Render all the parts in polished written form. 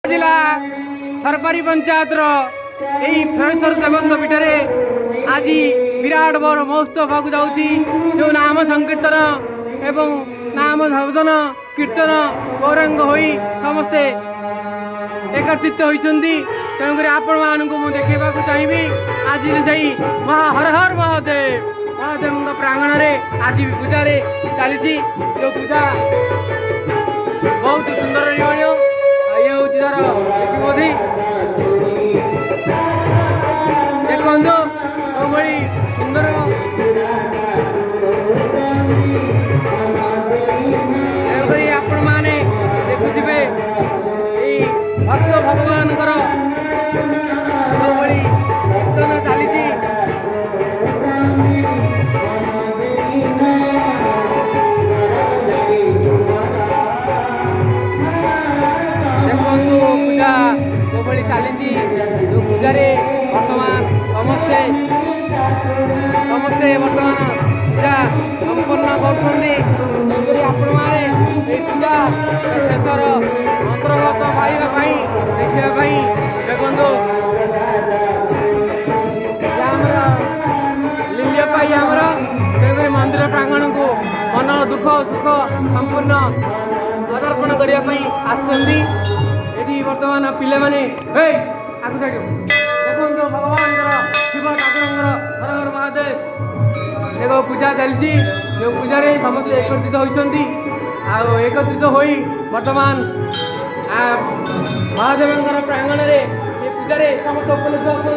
जिला सरपारी पंचायत फ्रेशर देवंत पीठे आज विराट बड़ महोत्सव होगा जाऊँगी जो नाम संकीर्तन एवं नाम भजन कीर्तन गौरांग हो समस्ते एकत्रित होती तेणुक आपण मानक मुझे देखा चाहिए आज से हर हर महादेव महादेव प्रांगण में आज भी पूजा चली जो पूजा बहुत सुंदर ये हूँ तार विधि देखो भाई सुंदर आपण मैंने देखुवे भक्त भगवान भाई कीर्तन चली पूजा जो भाई चली जो पूजा बर्तमान समस्ते समस्ते बर्तमान पूजा संपन्न कर पूजा शेषर अंतर्गत पाइबापी देखापी देखु लील्यपाई आमर तेणुक मंदिर प्रांगण को मन दुख सुख संपूर्ण अदर्पण करने आसुँच बर्तमान पिले मैंने आगु देखो भगवान शिव ठाकुर हर हर महादेव देखो पूजा चलती जो पूजा समस्त एकत्रित होती एकत्रित हो बर्तमान महादेव प्रांगण में पूजा समस्त उपलब्ध अच्छा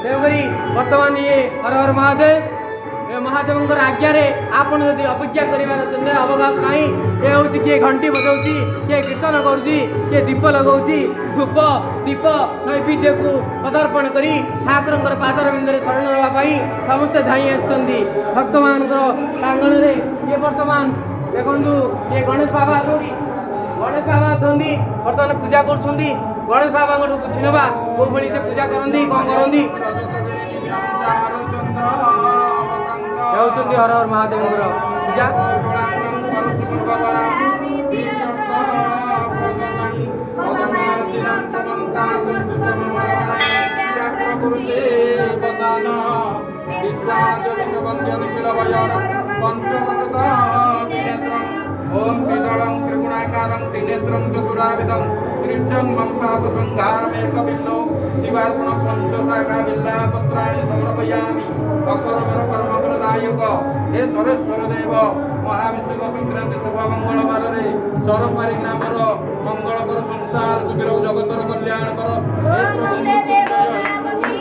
तेणुक बर्तमान ये हर हर महादेव महादेव आज्ञा आपड़ जब अपेक्षा कर अवकाश ना ये हूँ किए घंटी बजाऊँ किए कीर्तन करुँची किए दीप लगाऊँ धूप दीप नैवेद्य को पदार्पण कर ठाकुर पादर बिंदे शरण रही समस्ते धाई आसुँच भक्त मान प्रांगण में ये बर्तमान देखु ये गणेश बाबा अच्छा बर्तमान पूजा कर गणेश बाबा बुझी ना कौ भाई से पूजा करती कौन करती होती हर हर महादेव पूजा ओम त्रिदलं त्रिगुणाकारं त्रिनेत्रं चतुराविधं त्रिजन्मं पापसंहारमेकबिल्लो शिवार्पण पंचशाखा बिल्लापत्राणि समर्पयामि अकर्मर कर्मप्रदायक हे सरेश्वर देव महाविश्व संक्रांति शुभ मंगल बारे सरपारी ग्रामर मंगलकर संसार सुखीर जगतर कल्याण कर हे प्रभु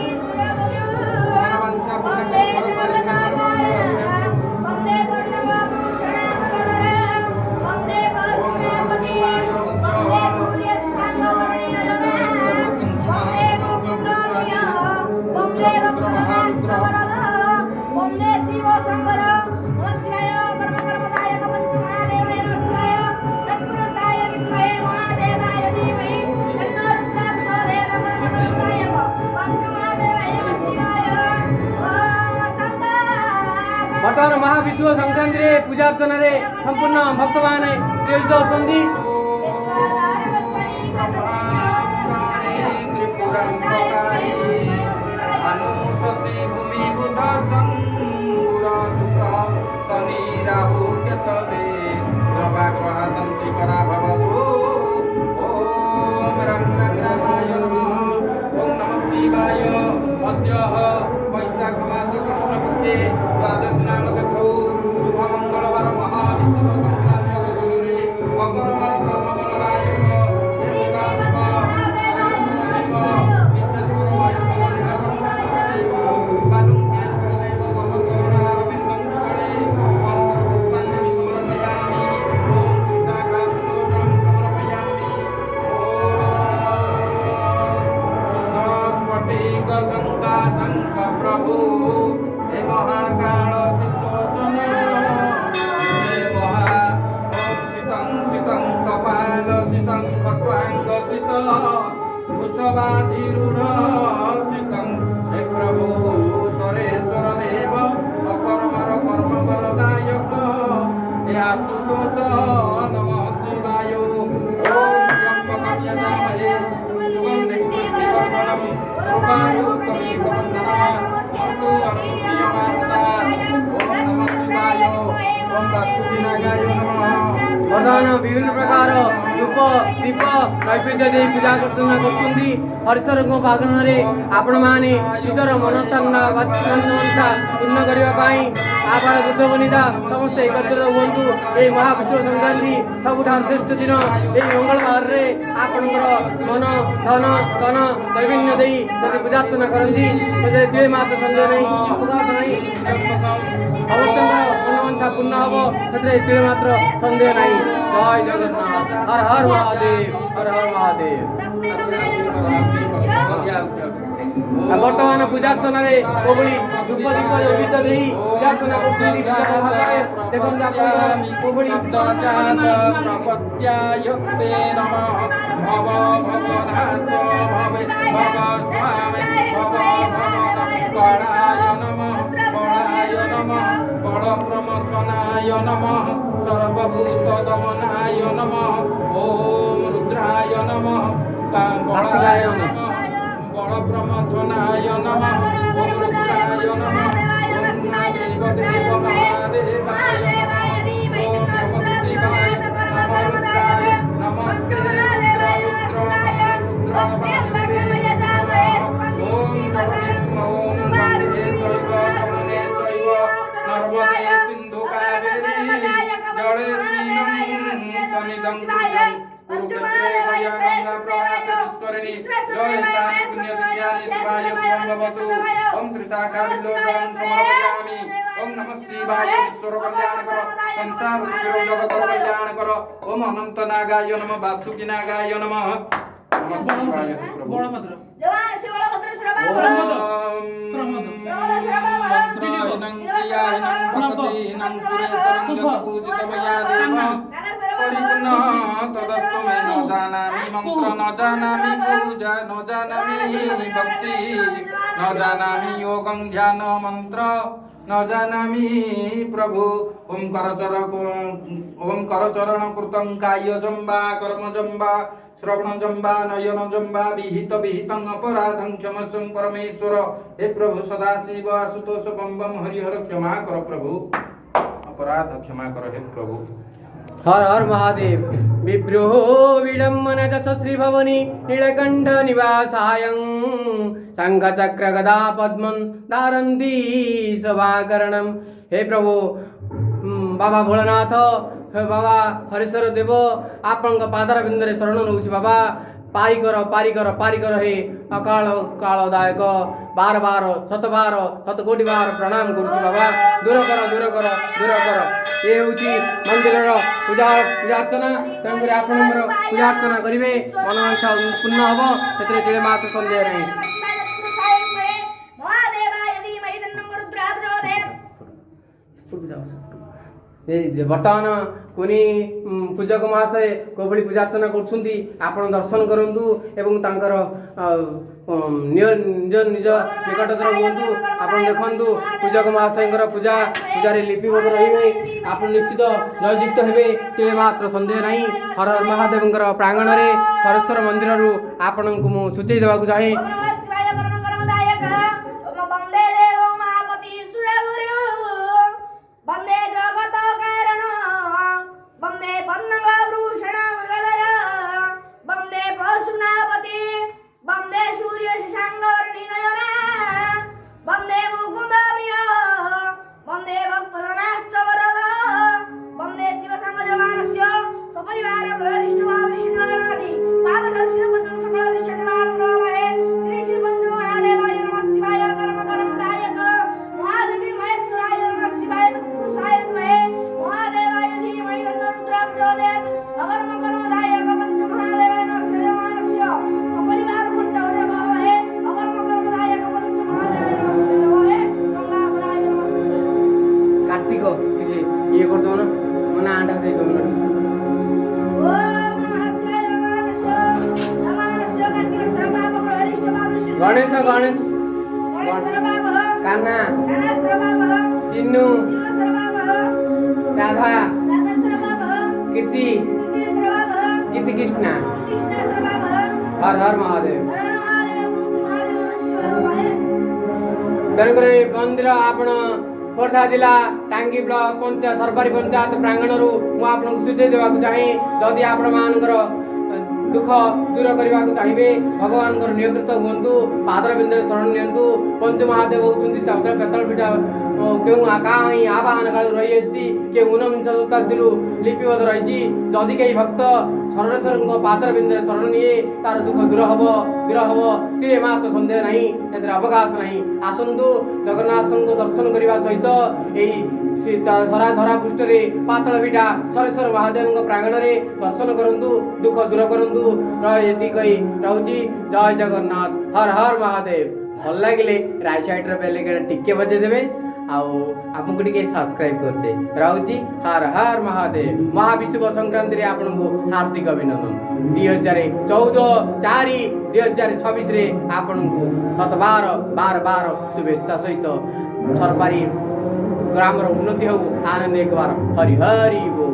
बर्तमान महाविश्व संक्रांति पूजा अर्चना संपूर्ण भक्त मैंने नियोजित अच्छा शनि राहु केतवे नवग्रह शांति करा भवतु ओम रंग रामाय नमः ओम नमः शिवाय अद्य वैशाख मास कृष्ण पक्षे द्वादश नाम तिथौ शुभ मंगलवार महाविश्व संक्रांति अवसरे मकरवर कर्मफलदायक प्रभु हे महाकाल त्रिलोचन हे महा ओम शीतं शीतं कपाल शीतं खट्वांग शीत वृषभाधिरूढ़ शीतं हे प्रभु सरेश्वर देव अकर्मर कर्मफलदायक हे आशुतोष नमः शिवाय ओम ब्रह्म कन्या शुभम निष्ठिवर्धनम रूपारूपमेकवन्दनम अस्तु अनुप्रियमाता ओम नमः शिवाय ओम वासुदेवाय नमः। ବର୍ତ୍ତମାନ ବିଭିନ୍ନ ପ୍ରକାର ଧୂପ ଦୀପ ନୈବେଦ୍ୟ ଦେଇ ପୂଜା ଅର୍ଚ୍ଚନା କରୁଛନ୍ତି। ହରିଶରଙ୍କ ବାଗଣରେ ଆପଣମାନେ ନିଜର ମନସ୍କାମନା ପୂର୍ଣ୍ଣ କରିବା ପାଇଁ ଆପଣ ବୁଦ୍ଧ ବନିତା ସମସ୍ତେ ଏକତ୍ରିତ ହୁଅନ୍ତୁ। ଏହି ମହାବିଶ୍ୱ ସଂକ୍ରାନ୍ତି ସବୁଠାରୁ ଶ୍ରେଷ୍ଠ ଦିନ। ଏହି ମଙ୍ଗଳବାରରେ ଆପଣଙ୍କର ମନ ଧନ ତନ ଦୈବନ୍ୟ ଦେଇ ଯଦି ପୂଜାର୍ଚ୍ଚନା କରନ୍ତି ସେଥିରେ ତିଳେ ମାତ୍ର ସନ୍ଦେହ ନାହିଁ, ଅବକାଶ ନାହିଁ। ସମସ୍ତଙ୍କର ମନବାଞ୍ଛା ପୂର୍ଣ୍ଣ ହେବ, ସେଥିରେ ତିଳେ ମାତ୍ର ସନ୍ଦେହ ନାହିଁ। ଜୟ ଜଗନ୍ନାଥ। ହର ହର ମହାଦେବ, ହର ହର ମହାଦେବ। ବର୍ତ୍ତମାନ ପୂଜାର୍ଚ୍ଚନାରେ କୋଭଳି ଧୂପ ଦୀପ ନିର୍ମିତ ଦେଇ ପୂଜାର୍ଚ୍ଚନା କରୁଛନ୍ତି। ଦେଖନ୍ତୁ ଆପଣଙ୍କର କୋଭଳି ପ୍ରପତ୍ୟାୟତେ ନମଃ ଭବ ଭବନାଥ ଭବେ ଭବ ସ୍ୱାମୀ ଭବ ଭବନାୟ ନମଃ ବଳାୟ ନମଃ ବଳ ପ୍ରମଥନାୟ ନମଃ ସର୍ବଭୂତ ଦମନାୟ ନମଃ ଓಂ ରୁଦ୍ରାୟ ନମଃ ବଳାୟ ନମଃ ବଳ ପ୍ରମଥନାୟ ନମଃ ଓಂ ରୁଦ୍ରାୟ ନମଃ ଓಂ ଦେବ ଦେବ ମହାଦେବାୟ ନମଃ ଓಂ ନମଃ ଶିବାୟ ନମଃ ରୁଦ୍ରାୟ ନମସ୍ତେ ରୁଦ୍ର ବାୟୁଦେବେ ନମଃ ଓಂ ଧରଣୀଂ ଓಂ वन्दे चैव नमने चैव नर्मदे सिन्धु कावेरी जलेऽस्मिन् सन्निधं कुर्वन् कुरुक्षेत्रे गया गङ्गा प्रवाहपुष्करिणी जयतानि पुण्यतिथ्यानि शिवाय शुभं भवतु ॐ त्रिशाखाविलोकनं समर्पयामि ॐ नमः शिवाय ईश्वर कल्याण कर संसार सुखिरो जगत कल्याण कर ॐ अनंत नागाय नमः वासुकी नागाय नमः नमः शिवाय प्रभु मंत्रायणं क्रियायणं भक्तिनं सुरेशं जतपूजितमया देव परिपूर्णः तदस्तु मे न जानामि मंत्र न जानामि पूजा न जानामि भक्ति न जानामि योगं ध्यान मंत्र न जानामि प्रभु ओम करचरण कृतं कायजं वा कर्मजं वा श्रवणजं वा नयनजं वा विहितं अपराधं क्षमस्वं परमेश्वर हे प्रभु सदाशिव आशुतोष बम बम हरिहर क्षमा कर प्रभु अपराध क्षमा कर हे प्रभु। हर हर महादेव। विभ्रूः विडम्बन जस श्री भवनी नीलकंठ निवासायं शंखचक्र गदा पद्मं धारन्ती सभाकरणं। हे प्रभु बाबा भोलेनाथ, हे बाबा हरीश्वर देव, आपण पादर बिंदरे शरण नौछि बाबा। पारिकर पारिकर पारिकर हे अकाल कालदायक बार बार शत कोटि बार प्रणाम करुछि बाबा। दूर कर दूर कर दूर कर। ये होछि मंदिरर पूजार्चना। तेणुकर आपणकर पूजार्चना करेंगे मनोवांछा पूर्ण हम से तिले मात्र सन्देह नहीं। बर्तमान कुनी पूजक महाशय कोभली पूजार्चना करुँच आपण दर्शन करूँ एवं तांकर निज निज निकटतर हूँ। आप देखु पूजक महाशय पूजा पूजा लिपिबद्ध रही आप निश्चित जययुक्त हे तिले मात्र सन्देह नहीं। हर हर महादेव प्रांगण में हरेश्वर मंदिर आपण को मुझे सूचई देवा चाहे। ये कर दो ना मना आंटा दे दो ना। गणेश गणेश कान्हा चिन्नू राधा कीर्ति कीर्ति कृष्णा हर हर महादेव। हर हर महादेव महादेव ତେଣୁକରି ମନ୍ଦିର ଆପଣ ଖୋର୍ଦ୍ଧା ଜିଲ୍ଲା ଟାଙ୍ଗୀ ବ୍ଲକ ସରପାରୀ ପଞ୍ଚାୟତ ପ୍ରାଙ୍ଗଣରୁ ମୁଁ ଆପଣଙ୍କୁ ସୂଚାଇ ଦେବାକୁ ଚାହେଁ, ଯଦି ଆପଣମାନଙ୍କର ଦୁଃଖ ଦୂର କରିବାକୁ ଚାହିଁବେ ଭଗବାନଙ୍କର ନିୟୋଜିତ ହୁଅନ୍ତୁ, ପାଦର ବିନ୍ଦୁରେ ଶରଣ ନିଅନ୍ତୁ। ପଞ୍ଚମହାଦେବ ହେଉଛନ୍ତି ବେତଳ ପିଠ କେଉଁ କାହିଁ ଆବାହନ କାଳରୁ ରହିଆସିଛି, କେଉଁ ଊନବିଂଶ ଶତାବ୍ଦୀରୁ ଲିପିବଦ୍ଧ ରହିଛି। ଯଦି କେହି ଭକ୍ତ ସର୍ବେଶ୍ୱରଙ୍କ ପାଦର ବିନ୍ଦୁରେ ଶରଣ ନିଏ ତାର ଦୁଃଖ ଦୂର ହେବ ତିରେ ମାତ୍ର ସନ୍ଦେହ ନାହିଁ, ଏଥିରେ ଅବକାଶ ନାହିଁ। ଆସନ୍ତୁ ଜଗନ୍ନାଥଙ୍କୁ ଦର୍ଶନ କରିବା ସହିତ ଏହି ଧରା ପୃଷ୍ଠରେ ପାତଳ ପିଠା ସରେଶ୍ୱର ମହାଦେବଙ୍କ ପ୍ରାଙ୍ଗଣରେ ଦର୍ଶନ କରନ୍ତୁ, ଦୁଃଖ ଦୂର କରନ୍ତୁ। ଏତିକି କହି ରହୁଛି, ଜୟ ଜଗନ୍ନାଥ, ହର ହର ମହାଦେବ। ଭଲ ଲାଗିଲେ ରାଇଟ୍ ସାଇଡ୍ର ବେଲ୍ ଆଇକନ୍ ଟିକେ ବଜେଇ ଦେବେ, ଆଉ ଆମକୁ ଟିକେ ସବସ୍କ୍ରାଇବ୍ କରୁଛେ। ରହୁଛି, ହର ହର ମହାଦେବ। ମହାବିଷୁବ ସଂକ୍ରାନ୍ତିରେ ଆପଣଙ୍କୁ ହାର୍ଦ୍ଦିକ ଅଭିନନ୍ଦନ। 2014/4/2026ରେ ଆପଣଙ୍କୁ 12 ଶୁଭେଚ୍ଛା ସହିତ ସରକାରୀ ଗ୍ରାମର ଉନ୍ନତି ହେଉ, ଆନନ୍ଦ ଏକ ବାର। ହରି ହରି ବୋଲ।